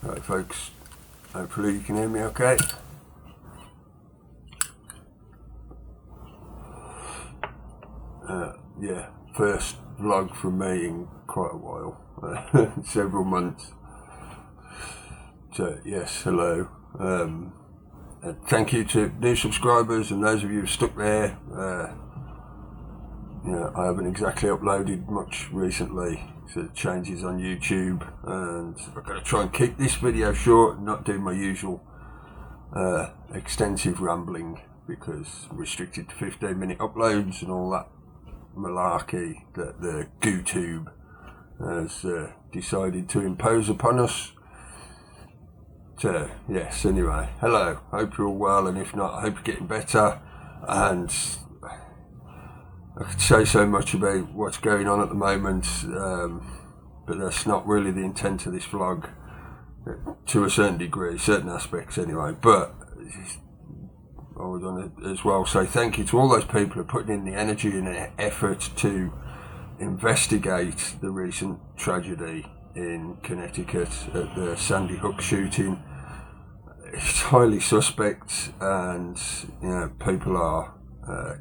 Right, folks, hopefully you can hear me okay. Yeah, first vlog from me in quite a while, several months. So yes, hello. Thank you to new subscribers and those of you who stuck there. I haven't exactly uploaded much recently, so changes on YouTube, and I've got to try and keep this video short and not do my usual extensive rambling, because restricted to 15-minute uploads and all that malarkey that the GooTube has decided to impose upon us. So yes, anyway, hello, hope you're all well, and if not, I hope you're getting better. And I could say so much about what's going on at the moment, but that's not really the intent of this vlog, to a certain degree, certain aspects anyway. But I would want to as well say thank you to all those people who are putting in the energy and the effort to investigate the recent tragedy in Connecticut at the Sandy Hook shooting. It's highly suspect, and people are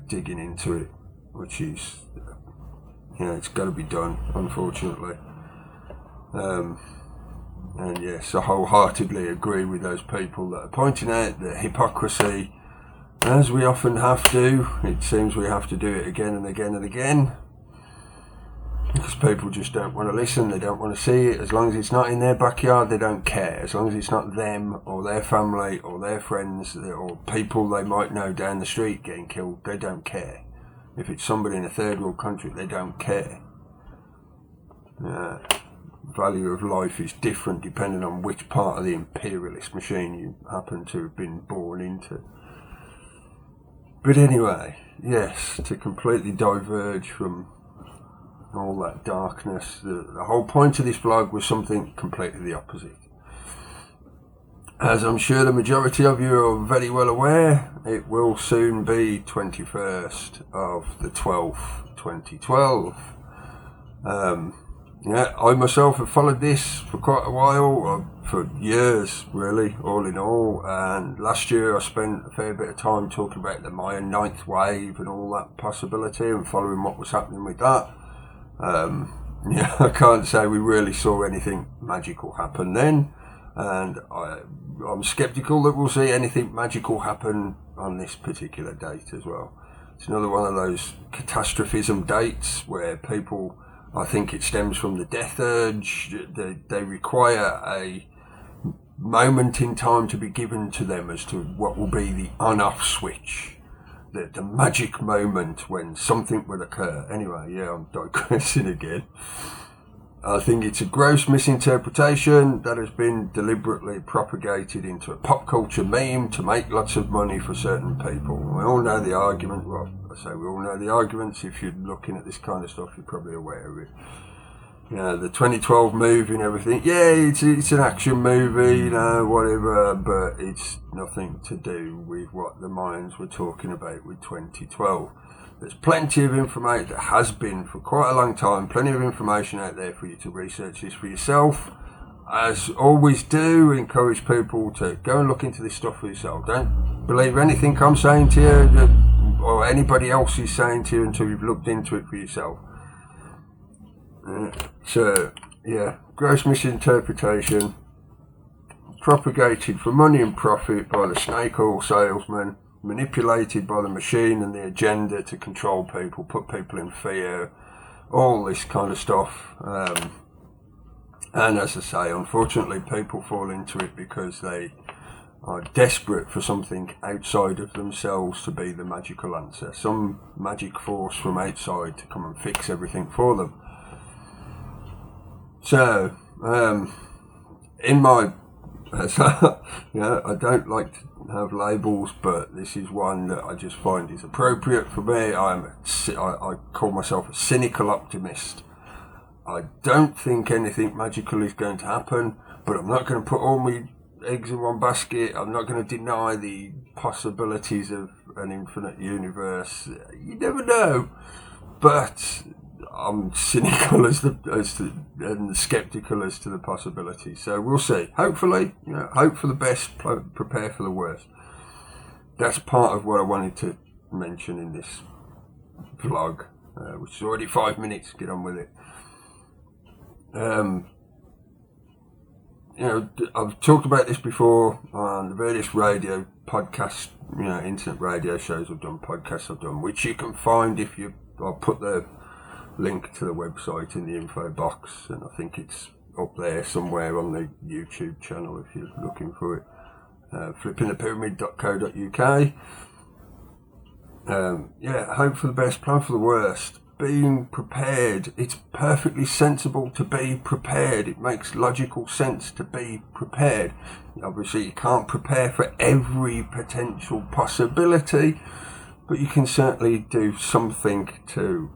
digging into it, which is, it's got to be done, unfortunately. And yes, I wholeheartedly agree with those people that are pointing out the hypocrisy, as we often have to. It seems we have to do it again and again and again, because people just don't want to listen, they don't want to see it. As long as it's not in their backyard, they don't care. As long as it's not them or their family or their friends or people they might know down the street getting killed, they don't care. If it's somebody in a third world country, they don't care. Value of life is different depending on which part of the imperialist machine you happen to have been born into. But anyway, yes, to completely diverge from all that darkness, the whole point of this vlog was something completely the opposite. As I'm sure the majority of you are very well aware, it will soon be 21st of the 12th, 2012. I myself have followed this for quite a while, for years really, all in all, and last year I spent a fair bit of time talking about the Mayan ninth wave and all that possibility and following what was happening with that. I can't say we really saw anything magical happen then, and I'm sceptical that we'll see anything magical happen on this particular date as well. It's another one of those catastrophism dates where people, I think it stems from the death urge. They require a moment in time to be given to them as to what will be the on-off switch, the magic moment when something will occur. Anyway, I'm digressing again. I think it's a gross misinterpretation that has been deliberately propagated into a pop culture meme to make lots of money for certain people. We all know the argument. Well, I say we all know the arguments. If you're looking at this kind of stuff, you're probably aware of it. The 2012 movie and everything. Yeah, it's an action movie, whatever, but it's nothing to do with what the Mayans were talking about with 2012. There's plenty of information, there has been for quite a long time, plenty of information out there for you to research this for yourself. As always do, encourage people to go and look into this stuff for yourself. Don't believe anything I'm saying to you or anybody else is saying to you until you've looked into it for yourself. Gross misinterpretation propagated for money and profit by the snake oil salesman, manipulated by the machine and the agenda to control people, put people in fear, all this kind of stuff. And as I say, unfortunately people fall into it because they are desperate for something outside of themselves to be the magical answer, some magic force from outside to come and fix everything for them. So, in my, I don't like to have labels, but this is one that I just find is appropriate for me. I call myself a cynical optimist. I don't think anything magical is going to happen, but I'm not going to put all my eggs in one basket. I'm not going to deny the possibilities of an infinite universe. You never know, but I'm cynical and skeptical as to the possibility. So we'll see. Hopefully, hope for the best, prepare for the worst. That's part of what I wanted to mention in this vlog, which is already 5 minutes. Get on with it. I've talked about this before on the various radio podcasts, internet radio shows I've done, podcasts I've done, which you can find I'll put the link to the website in the info box, and I think it's up there somewhere on the YouTube channel if you're looking for it. Flippingthepyramid.co.uk. Hope for the best, plan for the worst. Being prepared. It's perfectly sensible to be prepared. It makes logical sense to be prepared. Obviously, you can't prepare for every potential possibility, but you can certainly do something to,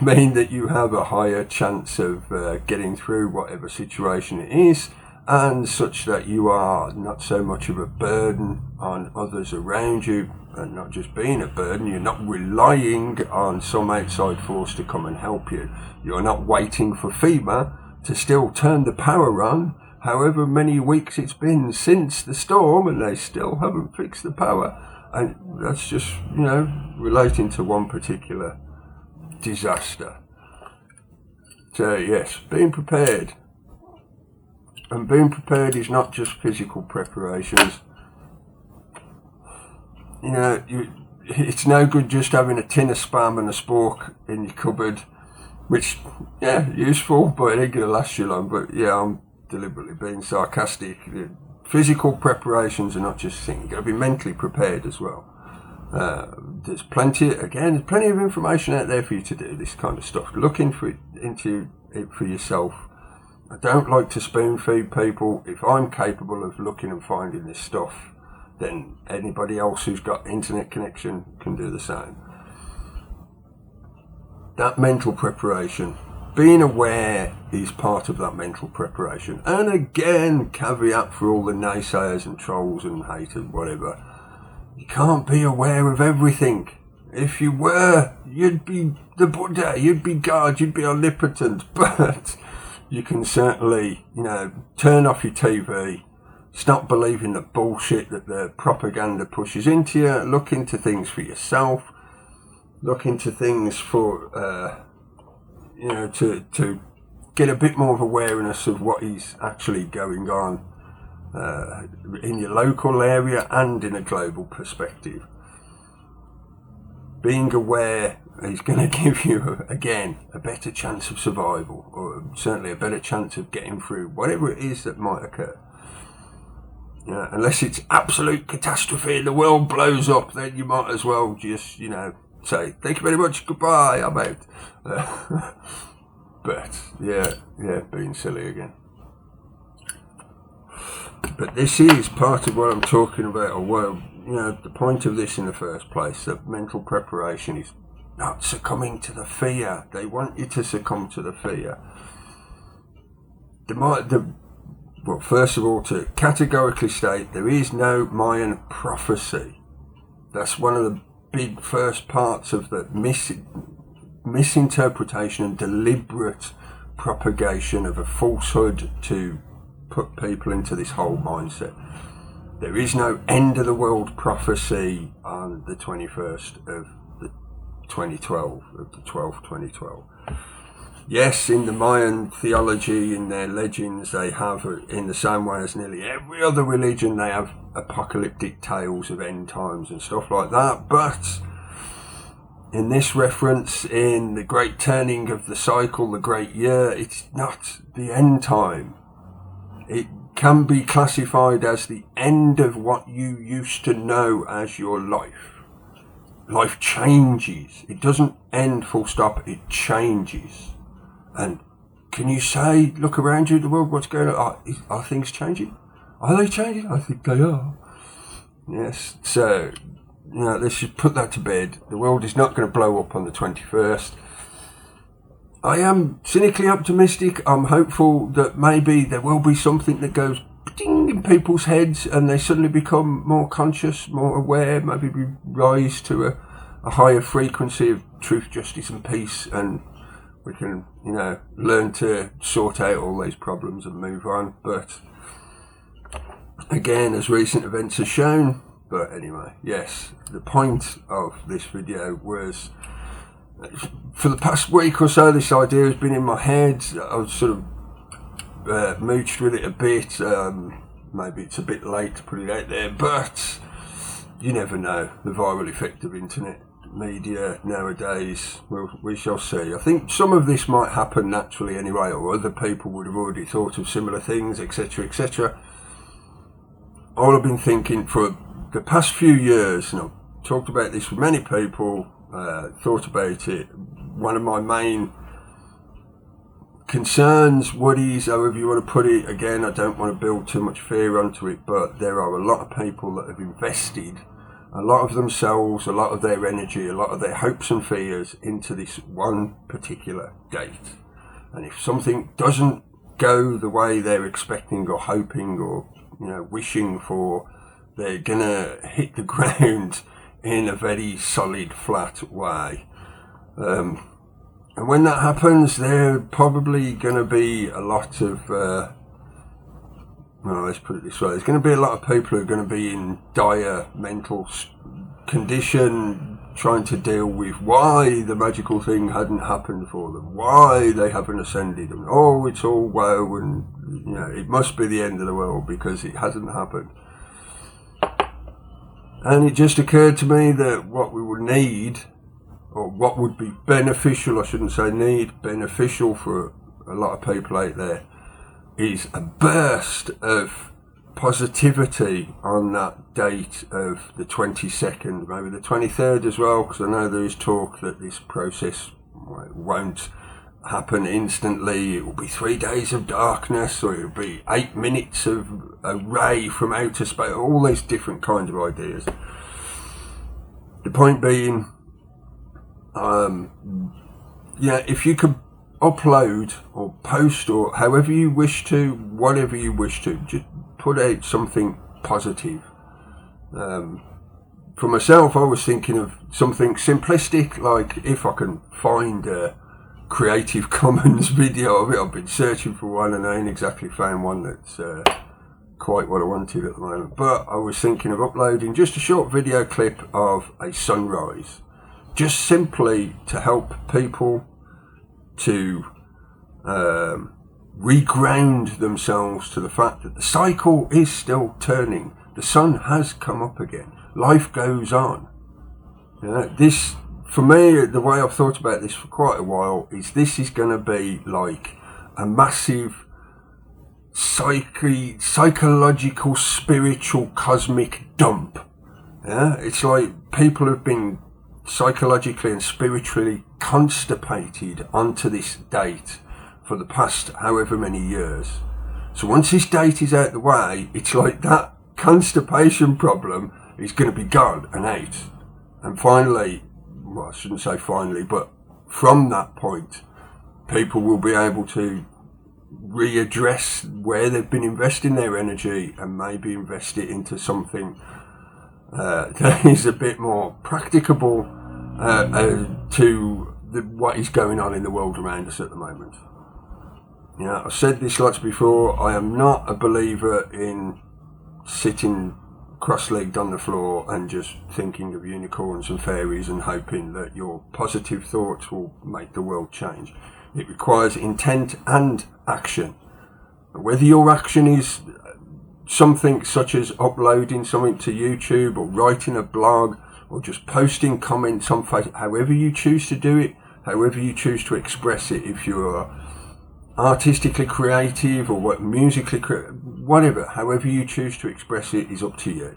mean that you have a higher chance of getting through whatever situation it is, and such that you are not so much of a burden on others around you, and not just being a burden. You're not relying on some outside force to come and help you. You're not waiting for FEMA to still turn the power on, however many weeks it's been since the storm, and they still haven't fixed the power. And that's just, relating to one particular disaster. So yes, being prepared. And being prepared is not just physical preparations. It's no good just having a tin of Spam and a spork in your cupboard, which, useful, but it ain't going to last you long. But I'm deliberately being sarcastic. Physical preparations are not just a thing. You've got to be mentally prepared as well. There's plenty of information out there for you to do this kind of stuff. Look into it for yourself. I don't like to spoon feed people. If I'm capable of looking and finding this stuff, then anybody else who's got internet connection can do the same. That mental preparation, being aware, is part of that mental preparation. And again, caveat for all the naysayers and trolls and haters, whatever. You can't be aware of everything. If you were, you'd be the Buddha, you'd be God, you'd be omnipotent. But you can certainly, turn off your TV, stop believing the bullshit that the propaganda pushes into you, look into things for yourself, look into things for, to get a bit more of awareness of what is actually going on in your local area and in a global perspective. Being aware is going to give you, again, a better chance of survival, or certainly a better chance of getting through whatever it is that might occur. Unless it's absolute catastrophe and the world blows up, then you might as well just, say, thank you very much, goodbye, I'm out. But, being silly again. But this is part of what I'm talking about, the point of this in the first place, that mental preparation is not succumbing to the fear. They want you to succumb to the fear. First of all, to categorically state, there is no Mayan prophecy. That's one of the big first parts of the misinterpretation and deliberate propagation of a falsehood to put people into this whole mindset. There is no end of the world prophecy on the 21st of the 2012, of the 12th, 2012. Yes, in the Mayan theology, in their legends, they have, in the same way as nearly every other religion, they have apocalyptic tales of end times and stuff like that. But in this reference, in the great turning of the cycle, the great year, it's not the end time. It can be classified as the end of what you used to know as your life. Life changes. It doesn't end full stop, it changes. And can you say, look around you, the world, what's going on? Are things changing? Are they changing? I think they are. Yes, so, let's just put that to bed. The world is not going to blow up on the 21st. I am cynically optimistic. I'm hopeful that maybe there will be something that goes ding in people's heads and they suddenly become more conscious, more aware, maybe we rise to a higher frequency of truth, justice and peace, and we can, learn to sort out all these problems and move on. But again, as recent events have shown, but anyway, yes, the point of this video was, for the past week or so, this idea has been in my head. I was sort of mooched with it a bit. Maybe it's a bit late to put it out there, but you never know. The viral effect of internet media nowadays, we shall see. I think some of this might happen naturally anyway, or other people would have already thought of similar things, etc., etc. All I've been thinking for the past few years, and I've talked about this with many people, thought about it, one of my main concerns, worries, however you want to put it, again, I don't want to build too much fear onto it, but there are a lot of people that have invested a lot of themselves, a lot of their energy, a lot of their hopes and fears into this one particular date. And if something doesn't go the way they're expecting or hoping or wishing for, they're gonna hit the ground in a very solid, flat way. And when that happens, there are probably going to be a lot of, let's put it this way, there's going to be a lot of people who are going to be in dire mental condition, trying to deal with why the magical thing hadn't happened for them, why they haven't ascended, and it's all woe, and it must be the end of the world because it hasn't happened. And it just occurred to me that what we would need, or what would be beneficial, I shouldn't say need, beneficial for a lot of people out there, is a burst of positivity on that date of the 22nd, maybe the 23rd as well, because I know there is talk that this process won't happen instantly. It will be 3 days of darkness, or it will be 8 minutes of a ray from outer space, all these different kinds of ideas. The point being, if you could upload or post or however you wish to, whatever you wish to, just put out something positive. For myself, I was thinking of something simplistic, like if I can find a Creative Commons video of it. I've been searching for one and I ain't exactly found one that's quite what I wanted at the moment, but I was thinking of uploading just a short video clip of a sunrise, just simply to help people to reground themselves to the fact that the cycle is still turning. The sun has come up again. Life goes on. This, for me, the way I've thought about this for quite a while, is this is going to be like a massive psychological, spiritual, cosmic dump. It's like people have been psychologically and spiritually constipated onto this date for the past however many years. So once this date is out the way, it's like that constipation problem is going to be gone and out. And finally, well, I shouldn't say finally, but from that point, people will be able to readdress where they've been investing their energy and maybe invest it into something that is a bit more practicable to what is going on in the world around us at the moment. I've said this lots before, I am not a believer in sitting cross-legged on the floor and just thinking of unicorns and fairies and hoping that your positive thoughts will make the world change. It requires intent and action. Whether your action is something such as uploading something to YouTube or writing a blog or just posting comments on Facebook, however you choose to do it, however you choose to express it, if you're artistically creative or musically creative, whatever, however you choose to express it is up to you.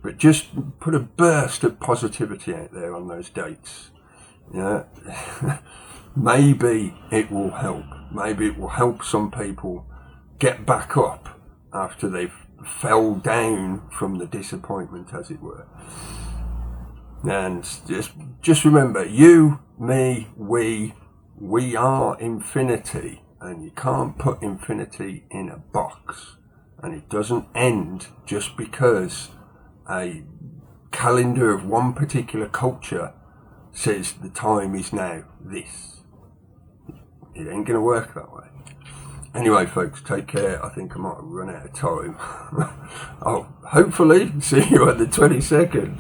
But just put a burst of positivity out there on those dates. Maybe it will help. Maybe it will help some people get back up after they've fell down from the disappointment, as it were. And just remember, you, me, we are infinity, and you can't put infinity in a box, and it doesn't end just because a calendar of one particular culture says the time is now this. It ain't going to work that way. Anyway, folks, take care. I think I might have run out of time. I'll hopefully see you at the 22nd.